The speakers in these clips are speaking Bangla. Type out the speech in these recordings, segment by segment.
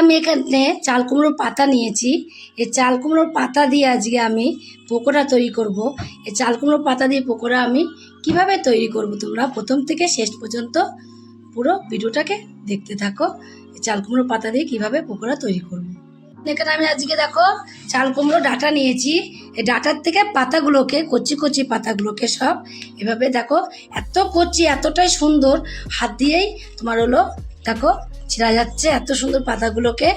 আমি এখানে চাল কুমড়োর পাতা নিয়েছি। এই চাল কুমড়োর পাতা দিয়ে আজকে আমি পকোড়া তৈরি করব। এই চাল কুমড়োর পাতা দিয়ে পকোড়া আমি কিভাবে তৈরি করব, তোমরা প্রথম থেকে শেষ পর্যন্ত পুরো ভিডিওটাকে দেখতে থাকো। এই চাল কুমড়োর পাতা দিয়ে কিভাবে পকোড়া তৈরি করব। এখানে আমি আজকে দেখো চাল কুমড়ো ডাঁটা নিয়েছি। এই ডাঁটার থেকে পাতাগুলোকে, কচি কচি পাতাগুলোকে সব এভাবে দেখো, এত কচি, এতটাই সুন্দর, হাত দিয়েই তোমার হলো দেখো ছিঁড়া যাচ্ছে। এত সুন্দর পাতাগুলোকে,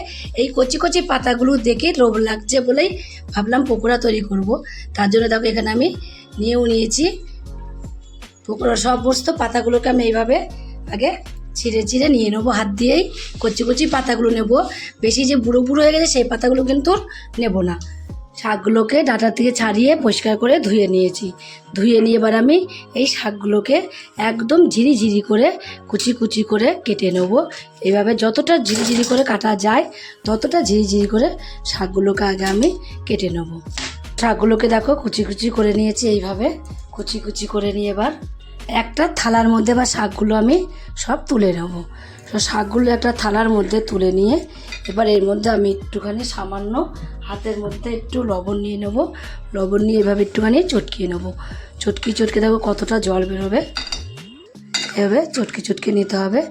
এই কচি কচি পাতাগুলো দেখে লোভ লাগছে বলেই ভাবলাম পকোড়া তৈরি করব। তার জন্য দেখো এখানে আমি নিয়েছি পকোড়া। সমস্ত পাতাগুলোকে আমি এইভাবে আগে ছিঁড়ে ছিঁড়ে নিয়ে নেবো, হাত দিয়েই কচি কচি পাতাগুলো নেব। বেশি যে বুড়ো বুড়ো হয়ে গেছে সেই পাতাগুলো কিন্তু নেব না। শাকগুলোকে ডাঁটা থেকে ছাড়িয়ে পরিষ্কার করে ধুয়ে নিয়েছি। ধুয়ে নিয়ে এবার আমি এই শাকগুলোকে একদম ঝিরি করে কুচি কুচি করে কেটে নেব। এইভাবে যতটা ঝিরি করে কাটা যায় ততটা ঝিরি করে শাকগুলোকে আগে আমি কেটে নেব। শাকগুলোকে দেখো কুচি কুচি করে নিয়েছি। এইভাবে কুচি কুচি করে নিয়ে এবার একটা থালার মধ্যে বা শাকগুলো আমি সব তুলে নেব। শাকগুলো একটা থালার মধ্যে তুলে নিয়ে এবার এর মধ্যে আমি একটুখানি সামান্য হাতের মধ্যে একটু লবণ নিয়ে নেব। লবণ নিয়ে এভাবে একটুখানি চটকিয়ে নেব। চটকে দেখো কতটা জল বেরোবে। এভাবে চটকে নিতে হবে।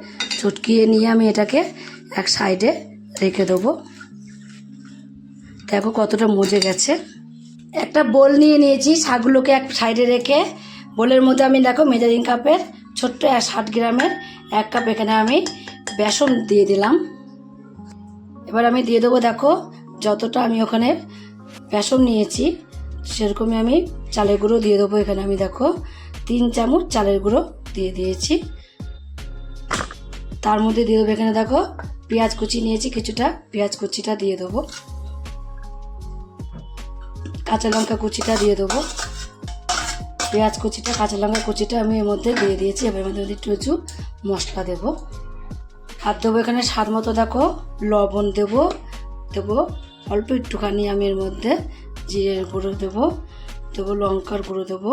চটকিয়ে নিয়ে আমি এটাকে এক সাইডে রেখে দেবো। দেখো কতটা মজে গেছে। একটা বোল নিয়েছি, শাকগুলোকে এক সাইডে রেখে বোলের মধ্যে আমি দেখো মেজারিং কাপের ছোট্ট 60 গ্রামের 1 কাপ এখানে আমি বেসন দিয়ে দিলাম। এবার আমি দিয়ে দেবো দেখো যতটা আমি ওখানে বেসন নিয়েছি সেরকমই আমি চালের গুঁড়ো দিয়ে দেবো। এখানে আমি দেখো 3 চামচ চালের গুঁড়ো দিয়ে দিয়েছি। তার মধ্যে দিয়ে দেবো এখানে দেখো পেঁয়াজ কুচি নিয়েছি, কিছুটা পেঁয়াজ কুচিটা দিয়ে দেবো। কাঁচা লঙ্কা কুচিটা দিয়ে দেবো। পেঁয়াজ কুচিটা, কাঁচা লঙ্কা কুচিটা আমি এর মধ্যে দিয়ে দিয়েছি। এবার এর মধ্যে একটু মশলা দেবো। আর দেবো এখানে স্বাদ মতো দেখো লবণ দেবো অল্প একটুখানি আমি এর মধ্যে জিরের গুঁড়ো দেবো লঙ্কার গুঁড়ো দেবো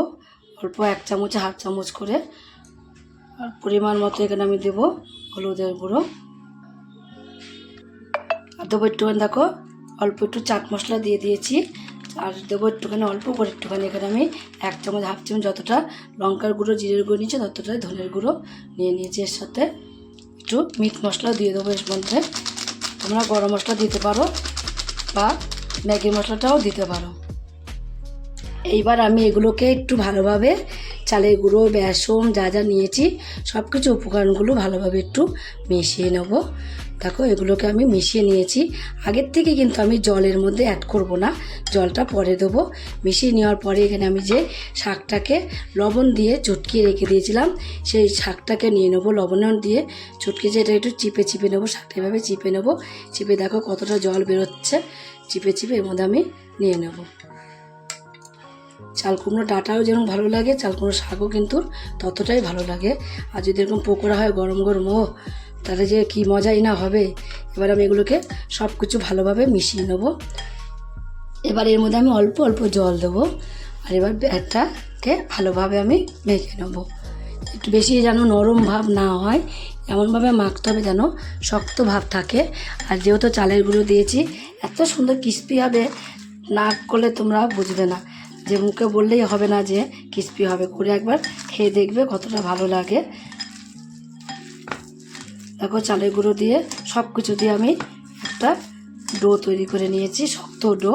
অল্প 1 চামচ 1/2 চামচ করে। আর পরিমাণ মতো এখানে আমি দেবো হলুদের গুঁড়ো। আর দেবো একটুখানি দেখো অল্প একটু চাট মশলা দিয়ে দিয়েছি। আর দেবো একটুখানি অল্প করে একটুখানি এখানে আমি 1 চামচ 1/2 চামচ যতটা লঙ্কার গুঁড়ো জিরের গুঁড়ো নিয়েছি ততটাই ধনের গুঁড়ো নিয়ে নিয়েছি। এর সাথে একটু মিট মশলা দিয়ে দেবো। এর মধ্যে তোমরা গরম মশলা দিতে পারো বা ম্যাগি মশলাটাও দিতে পারো। এইবার আমি এগুলোকে একটু ভালোভাবে চালের গুঁড়ো, বেসন যা যা নিয়েছি সব কিছু উপকরণগুলো ভালোভাবে একটু মিশিয়ে নেব। দেখো এগুলোকে আমি মিশিয়ে নিয়েছি। আগের থেকে কিন্তু আমি জলের মধ্যে অ্যাড করব না, জলটা পরে দেবো। মিশিয়ে নেওয়ার পরে এখানে আমি যে শাকটাকে লবণ দিয়ে চটকিয়ে রেখে দিয়েছিলাম সেই শাকটাকে নিয়ে নেবো। লবণ দিয়ে চটকে যে এটা একটু চিপে নেবো। শাকটা এভাবে চিপে নেবো। চিপে দেখো কতটা জল বেরোচ্ছে। চিপে এর মধ্যে আমি নিয়ে নেব। চাল কুমড়ো ডাঁটাও যেরকম ভালো লাগে, চাল কুমড়ো শাকও কিন্তু ততটাই ভালো লাগে। আর যদি এরকম পকোড়া হয় গরম গরম, তাহলে যে কী মজাই না হবে। এবার আমি এগুলোকে সব কিছু ভালোভাবে মিশিয়ে নেব। এবার এর মধ্যে আমি অল্প জল দেবো। আর এবার ব্যাটারটাকে ভালোভাবে আমি মেখে নেব। একটু বেশি যেন নরম ভাব না হয়, এমনভাবে মাখতে হবে যেন শক্ত ভাব থাকে। আর যেহেতু চালের গুঁড়ো দিয়েছি এত সুন্দর ক্রিস্পি হবে, না করলে তোমরা বুঝবে না, যে মুখে বললেই হবে না যে ক্রিস্পি হবে। করে একবার খেয়ে দেখবে কতটা ভালো লাগে। দেখো চালের গুঁড়ো দিয়ে সব কিছু দিয়ে আমি একটা ডো তৈরি করে নিয়েছি, শক্ত ডো।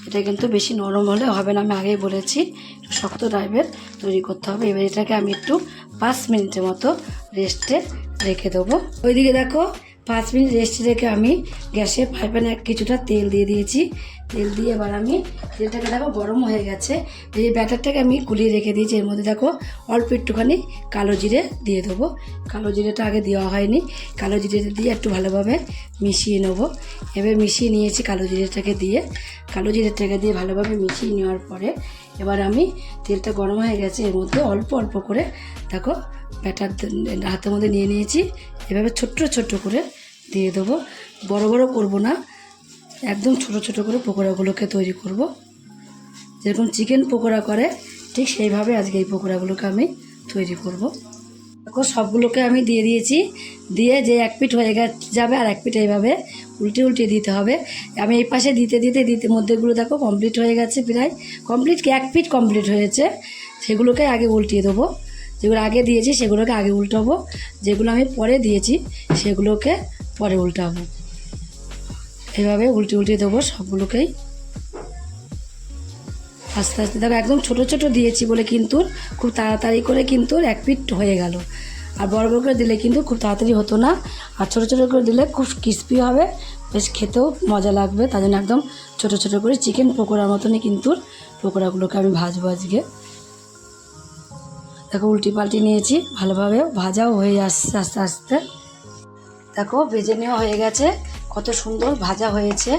এটা কিন্তু বেশি নরম হলে হবে না, আমি আগেই বলেছি শক্ত টাইপের তৈরি করতে হবে। এবার এটাকে আমি একটু 5 মিনিটের মতো রেস্টে রেখে দেবো। ওইদিকে দেখো 5 মিনিট রেস্টে রেখে আমি গ্যাসে ফ্রাই প্যানে কিছুটা তেল দিয়ে দিয়েছি। তেল দিয়ে এবার আমি তেলটাকে দেখো গরম হয়ে গেছে। এই ব্যাটারটাকে আমি গুলিয়ে রেখে দিয়েছি। এর মধ্যে দেখো অল্প একটুখানি কালো জিরে দিয়ে দেবো। কালো জিরেটা আগে দেওয়া হয়নি। কালো জিরেটা দিয়ে একটু ভালোভাবে মিশিয়ে নেব। এবার মিশিয়ে নিয়েছি কালো জিরেটাকে দিয়ে ভালোভাবে মিশিয়ে নেওয়ার পরে এবার আমি তেলটা গরম হয়ে গেছে, এর মধ্যে অল্প করে দেখো ব্যাটার হাতের মধ্যে নিয়ে নিয়েছি। এভাবে ছোট্ট করে দিয়ে দেবো। বড় করব না, একদম ছোট করে পকোড়াগুলোকে তৈরি করব। যেরকম চিকেন পকোড়া করে ঠিক সেইভাবে আজকে এই পকোড়াগুলোকে আমি তৈরি করব। দেখো সবগুলোকে আমি দিয়ে দিয়েছি, দিয়ে যে এক পিঠ হয়ে যাবে আর এক পিঠ এইভাবে উল্টে উল্টে দিতে হবে। আমি এই পাশে দিতে দিতে দিতে মধ্যেগুলো দেখো কমপ্লিট হয়ে গেছে, প্রায় কমপ্লিট, এক পিঠ কমপ্লিট হয়েছে। সেগুলোকে আগে উল্টিয়ে দেবো, যেগুলো আগে দিয়েছি সেগুলোকে আগে উল্টাবো, যেগুলো আমি পরে দিয়েছি সেগুলোকে পরে উল্টাবো। এইভাবে উল্টে উল্টে দেবো সবগুলোকেই আস্তে আস্তে। দেখো একদম ছোট ছোট দিয়েছি বলে কিন্তু খুব তাড়াতাড়ি করে কিন্তু এক পিঠ হয়ে গেল, আর বড় বড় করে দিলে কিন্তু খুব তাড়াতাড়ি হতো না, আর ছোট ছোট করে দিলে খুব ক্রিস্পি হবে, বেশ খেতেও মজা লাগবে। তার জন্য একদম ছোট ছোট করে চিকেন পকোড়ার মতনই কিন্তু পকোড়াগুলোকে আমি ভাজবো আজকে। দেখো উল্টি পাল্টি নিয়েছি, ভালোভাবে ভাজাও হয়ে আসছে আস্তে আস্তে। দেখো ভেজে নেওয়া হয়ে গেছে, কত সুন্দর ভাজা হয়েছে।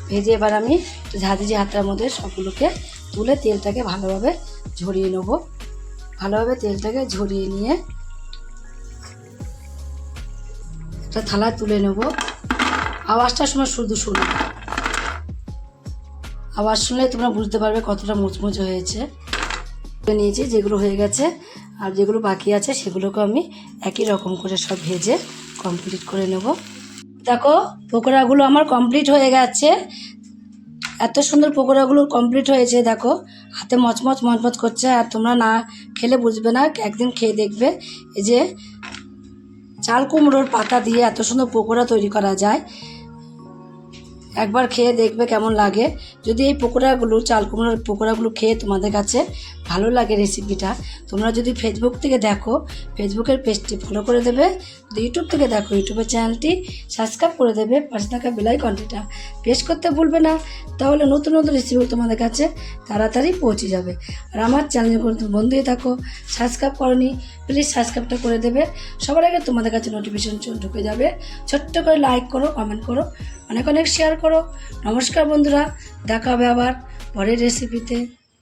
ভেজে এবার আমি ঝাঁঝি হাতটার মধ্যে সবগুলোকে তুলে তেলটাকে ভালোভাবে ঝরিয়ে নেব। ভালোভাবে তেলটাকে ঝরিয়ে নিয়ে একটা থালায় তুলে নেব। আওয়াজটার সময় শুধু শুনো, আওয়াজ শুনলে তোমরা বুঝতে পারবে কতটা মুচমুচে হয়েছে। নিয়েছি যেগুলো হয়ে গেছে, আর যেগুলো বাকি আছে সেগুলোকে আমি একই রকম করে সব ভেজে কমপ্লিট করে নেব। দেখো পকোড়াগুলো আমার কমপ্লিট হয়ে গেছে, এত সুন্দর পকোড়াগুলো কমপ্লিট হয়েছে। দেখো হাতে মচমচ মচমচ করছে, আর তোমরা না খেলে বুঝবে না, একদিন খেয়ে দেখবে। এই যে চাল কুমড়োর পাতা দিয়ে এত সুন্দর পকোড়া তৈরি করা যায়, একবার খেয়ে দেখবে কেমন লাগে। যদি এই পকোড়াগুলো চাল কুমড়োর পকোড়াগুলো খেয়ে তোমাদের কাছে ভালো লাগে রেসিপিটা, তোমরা যদি ফেসবুক থেকে দেখো ফেসবুকের পেজটি ফলো করে দেবে, যদি ইউটিউব থেকে দেখো ইউটিউবের চ্যানেলটি সাবস্ক্রাইব করে দেবে, পাশে থাকা বেল আইকনটিটা প্রেস করতে ভুলবে না, তাহলে নতুন নতুন রেসিপি তোমাদের কাছে তাড়াতাড়ি পৌঁছে যাবে। আর আমার চ্যানেল করে তুমি বন্ধু হয়ে থাকো, সাবস্ক্রাইব করোনি প্লিজ সাবস্ক্রাইবটা করে দেবে, সবার আগে তোমাদের কাছে নোটিফিকেশন ঢুকে যাবে। ছোট্ট করে লাইক করো, কমেন্ট করো, অনেক অনেক শেয়ার করো। নমস্কার বন্ধুরা, দেখা হবে আবার পরের রেসিপিতে।